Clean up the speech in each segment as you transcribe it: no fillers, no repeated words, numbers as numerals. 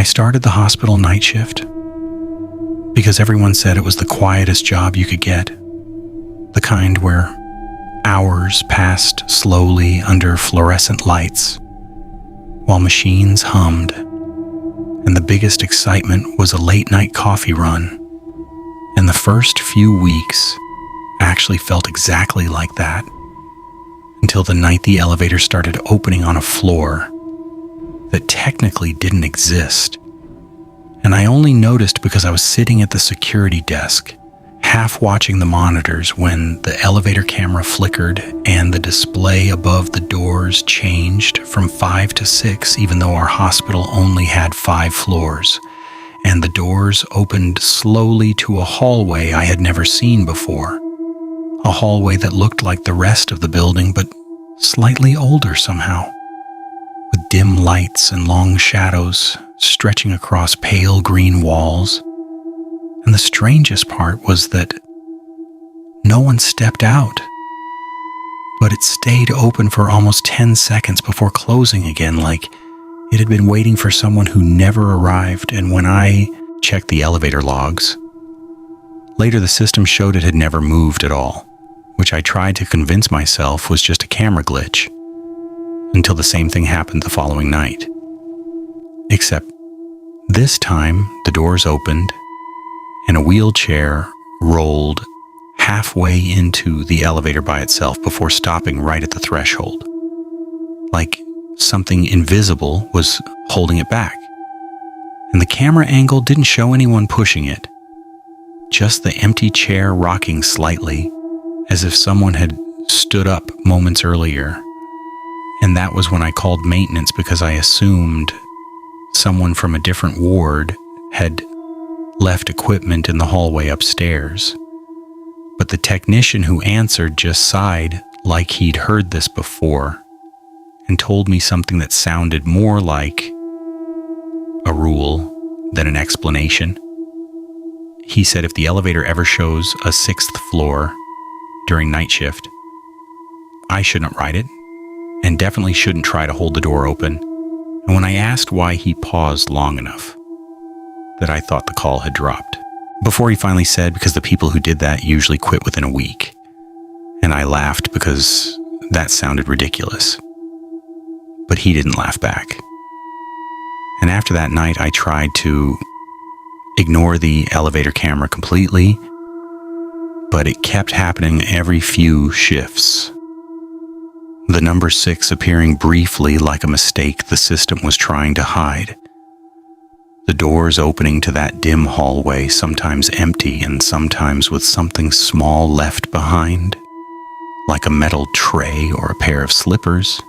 I started the hospital night shift because everyone said it was the quietest job you could get, the kind where hours passed slowly under fluorescent lights while machines hummed, and the biggest excitement was a late-night coffee run. And the first few weeks actually felt exactly like that, until the night the elevator started opening on a floor that technically didn't exist. And I only noticed because I was sitting at the security desk, half watching the monitors when the elevator camera flickered and the display above the doors changed from 5 to 6, even though our hospital only had 5 floors. And the doors opened slowly to a hallway I had never seen before. A hallway that looked like the rest of the building, but slightly older somehow, with dim lights and long shadows stretching across pale green walls. And the strangest part was that no one stepped out, but it stayed open for almost 10 seconds before closing again, like it had been waiting for someone who never arrived. And when I checked the elevator logs, later the system showed it had never moved at all, which I tried to convince myself was just a camera glitch, until the same thing happened the following night. Except this time, the doors opened and a wheelchair rolled halfway into the elevator by itself before stopping right at the threshold, like something invisible was holding it back. And the camera angle didn't show anyone pushing it, just the empty chair rocking slightly, as if someone had stood up moments earlier. And that was when I called maintenance, because I assumed someone from a different ward had left equipment in the hallway upstairs. But the technician who answered just sighed like he'd heard this before and told me something that sounded more like a rule than an explanation. He said if the elevator ever shows a 6th floor during night shift, I shouldn't ride it, and definitely shouldn't try to hold the door open. And when I asked why, he paused long enough that I thought the call had dropped, before he finally said, because the people who did that usually quit within a week. And I laughed because that sounded ridiculous. But he didn't laugh back. And after that night, I tried to ignore the elevator camera completely, but it kept happening every few shifts. The number 6 appearing briefly like a mistake the system was trying to hide. The doors opening to that dim hallway, sometimes empty and sometimes with something small left behind, like a metal tray or a pair of slippers.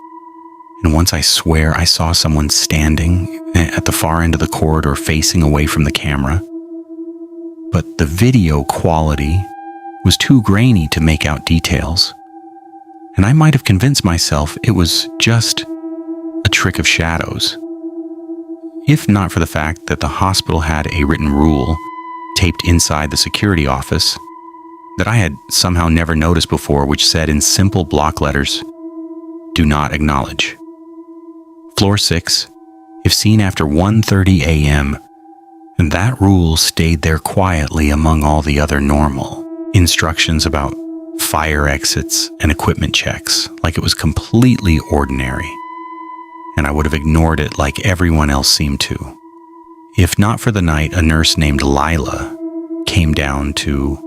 And once I swear I saw someone standing at the far end of the corridor facing away from the camera. But the video quality was too grainy to make out details. And I might have convinced myself it was just a trick of shadows, if not for the fact that the hospital had a written rule taped inside the security office that I had somehow never noticed before, which said in simple block letters, "Do not acknowledge. Floor 6, if seen after 1:30 a.m., and that rule stayed there quietly among all the other normal instructions about fire exits and equipment checks, like it was completely ordinary. And I would have ignored it like everyone else seemed to. If not for the night a nurse named Lila came down to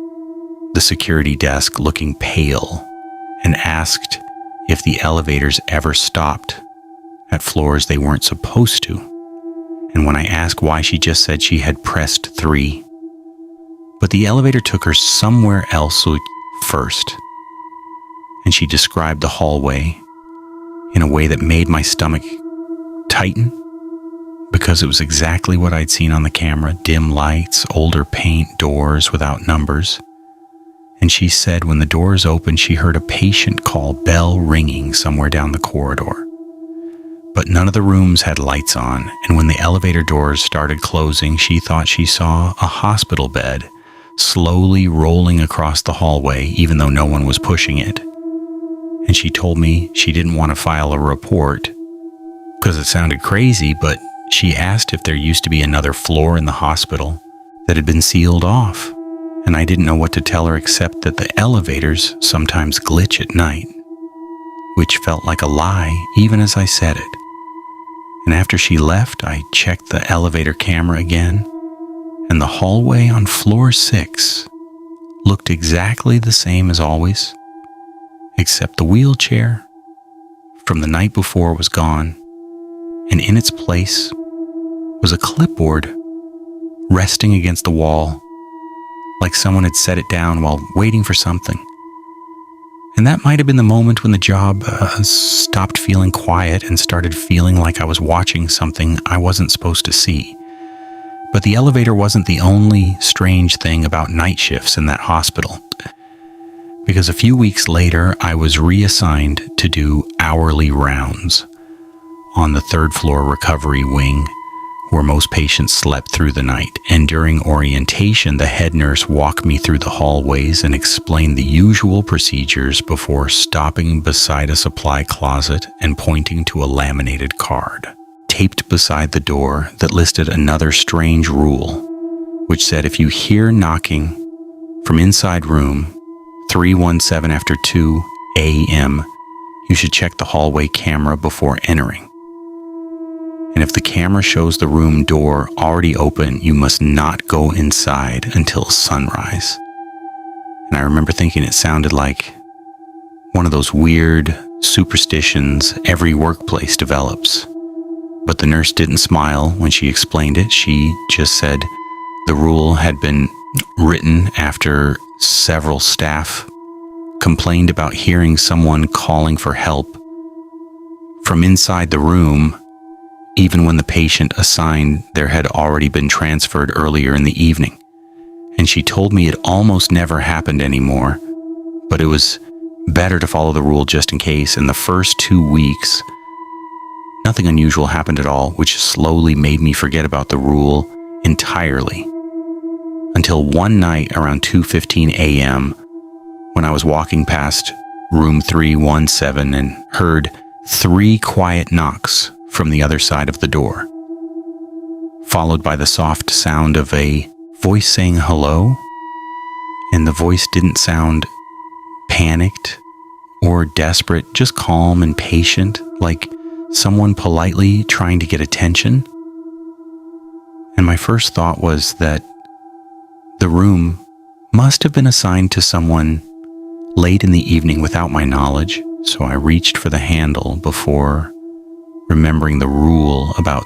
the security desk looking pale and asked if the elevators ever stopped at floors they weren't supposed to. And when I asked why, she just said she had pressed 3. But the elevator took her somewhere else first. And she described the hallway in a way that made my stomach tighten, because it was exactly what I'd seen on the camera: dim lights, older paint, doors without numbers. And she said when the doors opened, she heard a patient call bell ringing somewhere down the corridor. But none of the rooms had lights on, and when the elevator doors started closing, she thought she saw a hospital bed slowly rolling across the hallway, even though no one was pushing it. And she told me she didn't want to file a report because it sounded crazy, but she asked if there used to be another floor in the hospital that had been sealed off, and I didn't know what to tell her except that the elevators sometimes glitch at night, which felt like a lie even as I said it. And after she left, I checked the elevator camera again, and the hallway on floor 6 looked exactly the same as always, except the wheelchair from the night before was gone, and in its place was a clipboard resting against the wall, like someone had set it down while waiting for something. And that might have been the moment when the job stopped feeling quiet and started feeling like I was watching something I wasn't supposed to see. But the elevator wasn't the only strange thing about night shifts in that hospital, because a few weeks later I was reassigned to do hourly rounds on the 3rd floor recovery wing, where most patients slept through the night. And during orientation, the head nurse walked me through the hallways and explained the usual procedures before stopping beside a supply closet and pointing to a laminated card taped beside the door that listed another strange rule, which said if you hear knocking from inside room 317 after 2 a.m., you should check the hallway camera before entering. And if the camera shows the room door already open, you must not go inside until sunrise. And I remember thinking it sounded like one of those weird superstitions every workplace develops. But the nurse didn't smile when she explained it. She just said the rule had been written after several staff complained about hearing someone calling for help from inside the room, even when the patient assigned there had already been transferred earlier in the evening. And she told me it almost never happened anymore, but it was better to follow the rule just in case. In the first 2 weeks, nothing unusual happened at all, which slowly made me forget about the rule entirely. Until one night around 2:15 a.m., when I was walking past room 317 and heard 3 quiet knocks from the other side of the door, followed by the soft sound of a voice saying hello, and the voice didn't sound panicked or desperate, just calm and patient, like someone politely trying to get attention. And my first thought was that the room must have been assigned to someone late in the evening without my knowledge, so I reached for the handle before remembering the rule about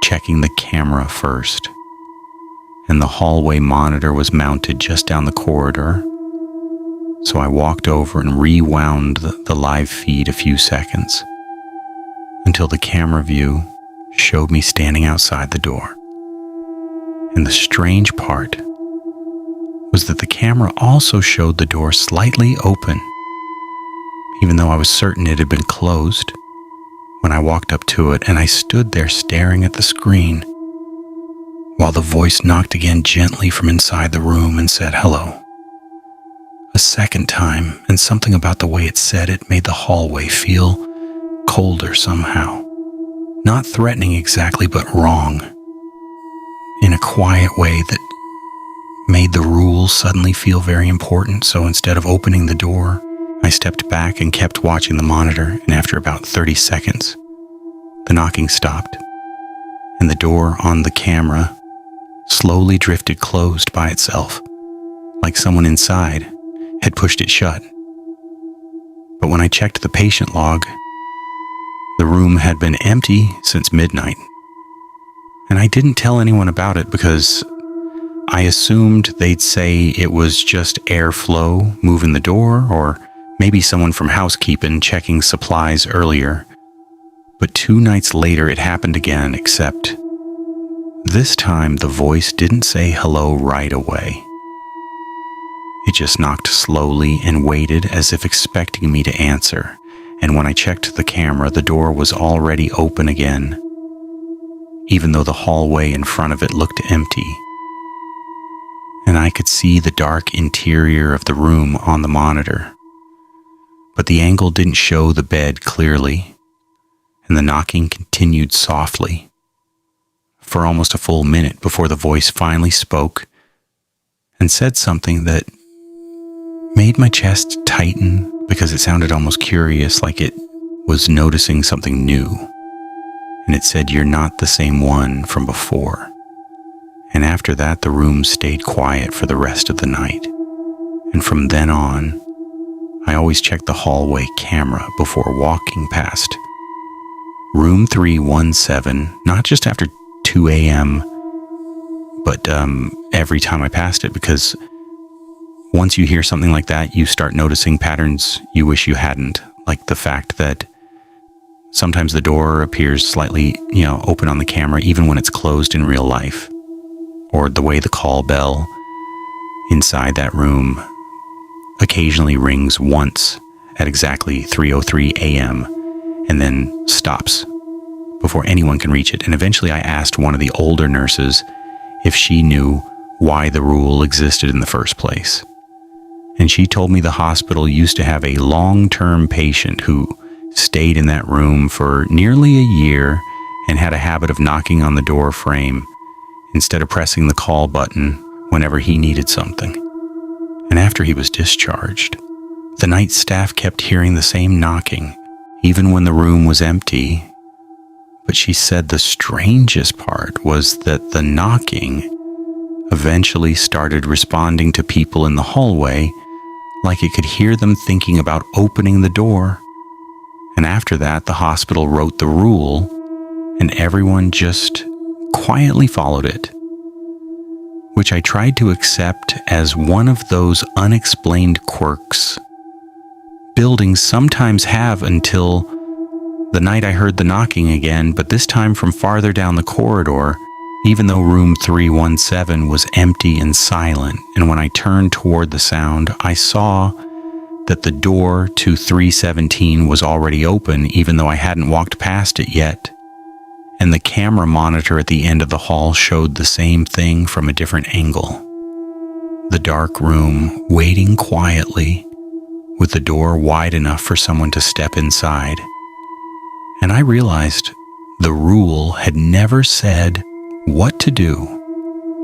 checking the camera first. And the hallway monitor was mounted just down the corridor, so I walked over and rewound the live feed a few seconds until the camera view showed me standing outside the door. And the strange part was that the camera also showed the door slightly open, even though I was certain it had been closed when I walked up to it, and I stood there staring at the screen while the voice knocked again gently from inside the room and said hello. A second time, and something about the way it said it made the hallway feel colder somehow. Not threatening exactly, but wrong. In a quiet way that made the rule suddenly feel very important. So instead of opening the door, I stepped back and kept watching the monitor, and after about 30 seconds, the knocking stopped, and the door on the camera slowly drifted closed by itself, like someone inside had pushed it shut. But when I checked the patient log, the room had been empty since midnight, and I didn't tell anyone about it because I assumed they'd say it was just airflow moving the door, or maybe someone from housekeeping checking supplies earlier. But 2 nights later it happened again, except this time the voice didn't say hello right away. It just knocked slowly and waited as if expecting me to answer. And when I checked the camera, the door was already open again, even though the hallway in front of it looked empty. And I could see the dark interior of the room on the monitor. But the angle didn't show the bed clearly, and the knocking continued softly, for almost a full minute before the voice finally spoke and said something that made my chest tighten because it sounded almost curious, like it was noticing something new. And it said, "You're not the same one from before." And after that, the room stayed quiet for the rest of the night. And from then on, I always checked the hallway camera before walking past room 317, not just after 2 a.m., but every time I passed it, because once you hear something like that, you start noticing patterns you wish you hadn't, like the fact that sometimes the door appears slightly, open on the camera, even when it's closed in real life, or the way the call bell inside that room occasionally rings once at exactly 3:03 a.m. and then stops before anyone can reach it. And eventually I asked one of the older nurses if she knew why the rule existed in the first place. And she told me the hospital used to have a long-term patient who stayed in that room for nearly a year and had a habit of knocking on the door frame instead of pressing the call button whenever he needed something. And after he was discharged, the night staff kept hearing the same knocking, even when the room was empty. But she said the strangest part was that the knocking eventually started responding to people in the hallway, like it could hear them thinking about opening the door. And after that, the hospital wrote the rule, and everyone just quietly followed it, which I tried to accept as one of those unexplained quirks buildings sometimes have until the night I heard the knocking again, but this time from farther down the corridor, even though room 317 was empty and silent. And when I turned toward the sound, I saw that the door to 317 was already open, even though I hadn't walked past it yet. And the camera monitor at the end of the hall showed the same thing from a different angle. The dark room waiting quietly with the door wide enough for someone to step inside. And I realized the rule had never said what to do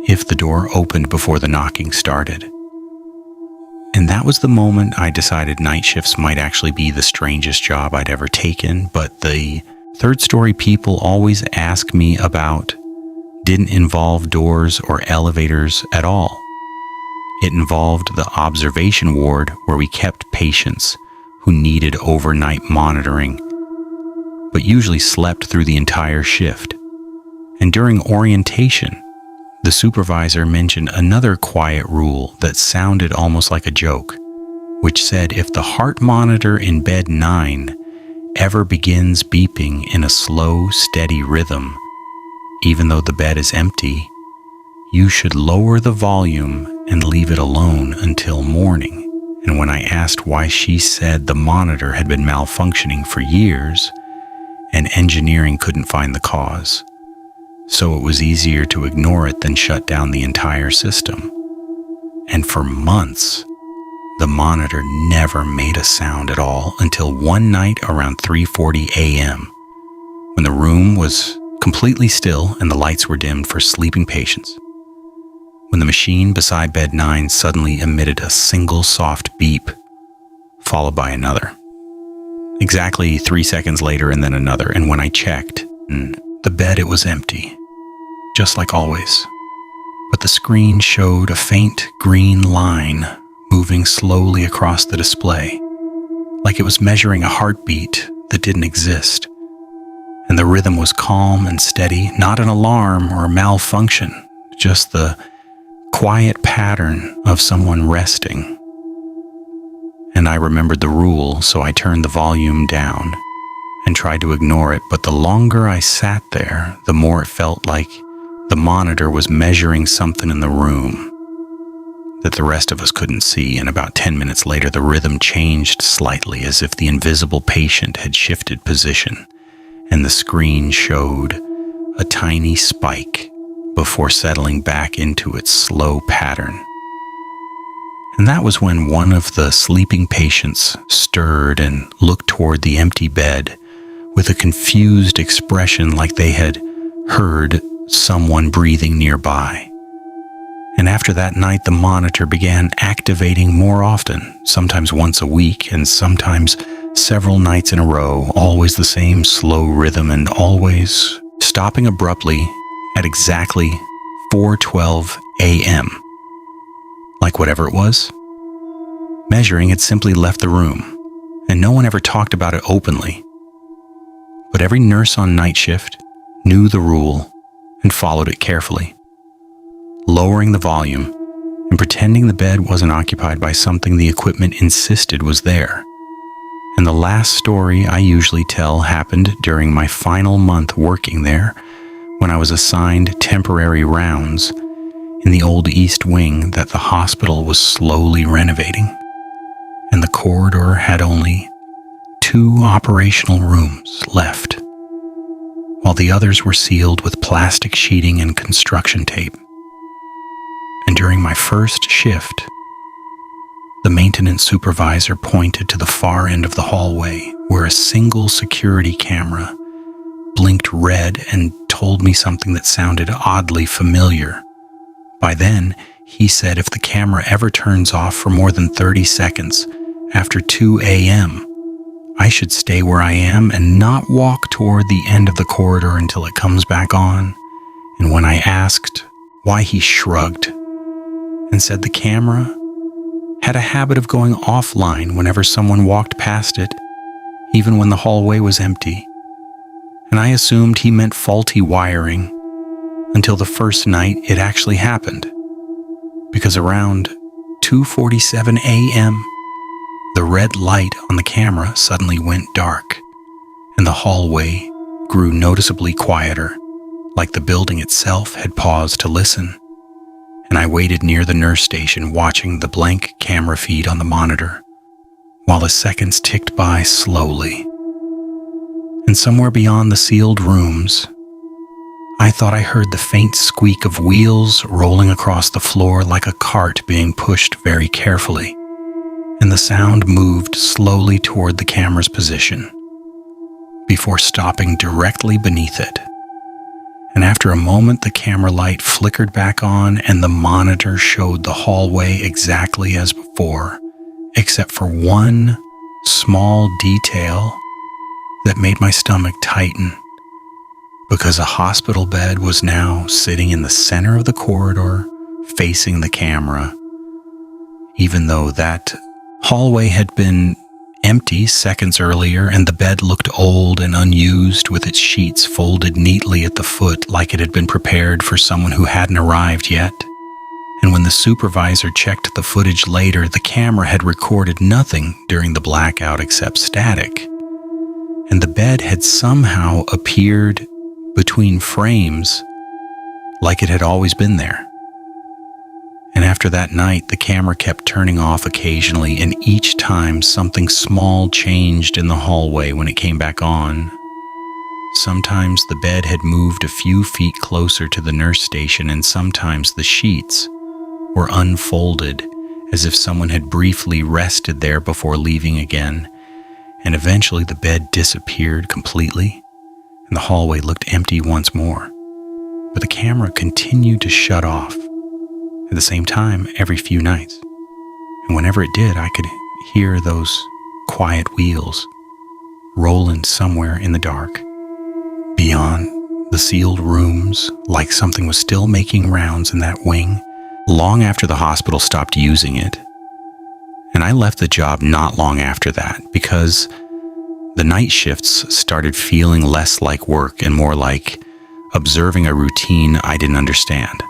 if the door opened before the knocking started. And that was the moment I decided night shifts might actually be the strangest job I'd ever taken, but the third story people always ask me about didn't involve doors or elevators at all. It involved the observation ward where we kept patients who needed overnight monitoring, but usually slept through the entire shift. And during orientation, the supervisor mentioned another quiet rule that sounded almost like a joke, which said if the heart monitor in bed 9 ever begins beeping in a slow, steady rhythm, even though the bed is empty, you should lower the volume and leave it alone until morning. And when I asked why, she said the monitor had been malfunctioning for years and engineering couldn't find the cause. So it was easier to ignore it than shut down the entire system. And for months, the monitor never made a sound at all until one night around 3:40 a.m. when the room was completely still and the lights were dimmed for sleeping patients. When the machine beside bed 9 suddenly emitted a single soft beep, followed by another. Exactly 3 seconds later, and then another. And when I checked, the bed, it was empty, just like always. But the screen showed a faint green line moving slowly across the display, like it was measuring a heartbeat that didn't exist. And the rhythm was calm and steady, not an alarm or a malfunction, just the quiet pattern of someone resting. And I remembered the rule, so I turned the volume down and tried to ignore it, but the longer I sat there, the more it felt like the monitor was measuring something in the room that the rest of us couldn't see. And about 10 minutes later, the rhythm changed slightly, as if the invisible patient had shifted position, and the screen showed a tiny spike before settling back into its slow pattern. And that was when one of the sleeping patients stirred and looked toward the empty bed with a confused expression, like they had heard someone breathing nearby. And after that night, the monitor began activating more often, sometimes once a week and sometimes several nights in a row, always the same slow rhythm and always stopping abruptly at exactly 4:12 a.m. Like whatever it was, measuring had simply left the room, and no one ever talked about it openly. But every nurse on night shift knew the rule and followed it carefully, lowering the volume and pretending the bed wasn't occupied by something the equipment insisted was there. And the last story I usually tell happened during my final month working there, when I was assigned temporary rounds in the old East Wing that the hospital was slowly renovating, and the corridor had only 2 operational rooms left, while the others were sealed with plastic sheeting and construction tape. And during my first shift, the maintenance supervisor pointed to the far end of the hallway where a single security camera blinked red and told me something that sounded oddly familiar. By then, he said if the camera ever turns off for more than 30 seconds after 2 a.m., I should stay where I am and not walk toward the end of the corridor until it comes back on. And when I asked why, he shrugged and said the camera had a habit of going offline whenever someone walked past it, even when the hallway was empty. And I assumed he meant faulty wiring until the first night it actually happened, because around 2:47 a.m., the red light on the camera suddenly went dark, and the hallway grew noticeably quieter, like the building itself had paused to listen. And I waited near the nurse station watching the blank camera feed on the monitor, while the seconds ticked by slowly. And somewhere beyond the sealed rooms, I thought I heard the faint squeak of wheels rolling across the floor like a cart being pushed very carefully, and the sound moved slowly toward the camera's position, before stopping directly beneath it. And after a moment, the camera light flickered back on and the monitor showed the hallway exactly as before, except for one small detail that made my stomach tighten, because a hospital bed was now sitting in the center of the corridor facing the camera, even though that hallway had been empty seconds earlier and the bed looked old and unused with its sheets folded neatly at the foot like it had been prepared for someone who hadn't arrived yet. And when the supervisor checked the footage later, the camera had recorded nothing during the blackout except static. And the bed had somehow appeared between frames like it had always been there. And after that night, the camera kept turning off occasionally, and each time something small changed in the hallway when it came back on. Sometimes the bed had moved a few feet closer to the nurse station, and sometimes the sheets were unfolded as if someone had briefly rested there before leaving again. And eventually the bed disappeared completely, and the hallway looked empty once more. But the camera continued to shut off at the same time every few nights. And whenever it did, I could hear those quiet wheels rolling somewhere in the dark, beyond the sealed rooms, like something was still making rounds in that wing long after the hospital stopped using it. And I left the job not long after that because the night shifts started feeling less like work and more like observing a routine I didn't understand.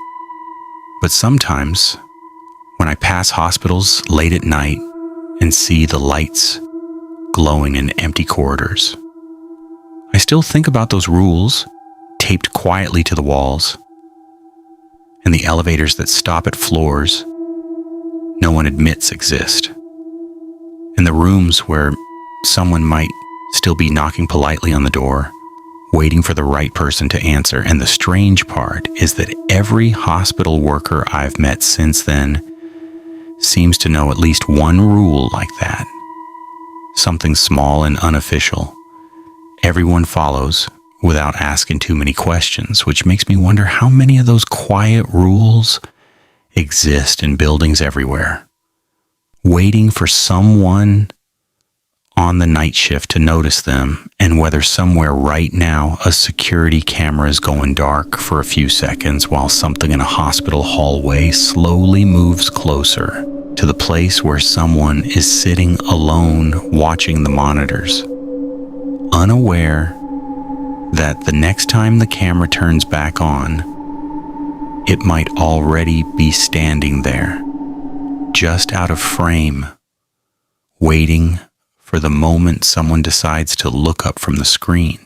But sometimes, when I pass hospitals late at night and see the lights glowing in empty corridors, I still think about those rules taped quietly to the walls, and the elevators that stop at floors no one admits exist, and the rooms where someone might still be knocking politely on the door, waiting for the right person to answer. And the strange part is that every hospital worker I've met since then seems to know at least one rule like that. Something small and unofficial everyone follows without asking too many questions, which makes me wonder how many of those quiet rules exist in buildings everywhere, waiting for someone on the night shift to notice them, and whether somewhere right now a security camera is going dark for a few seconds while something in a hospital hallway slowly moves closer to the place where someone is sitting alone watching the monitors, unaware that the next time the camera turns back on, it might already be standing there, just out of frame, waiting for the moment someone decides to look up from the screen.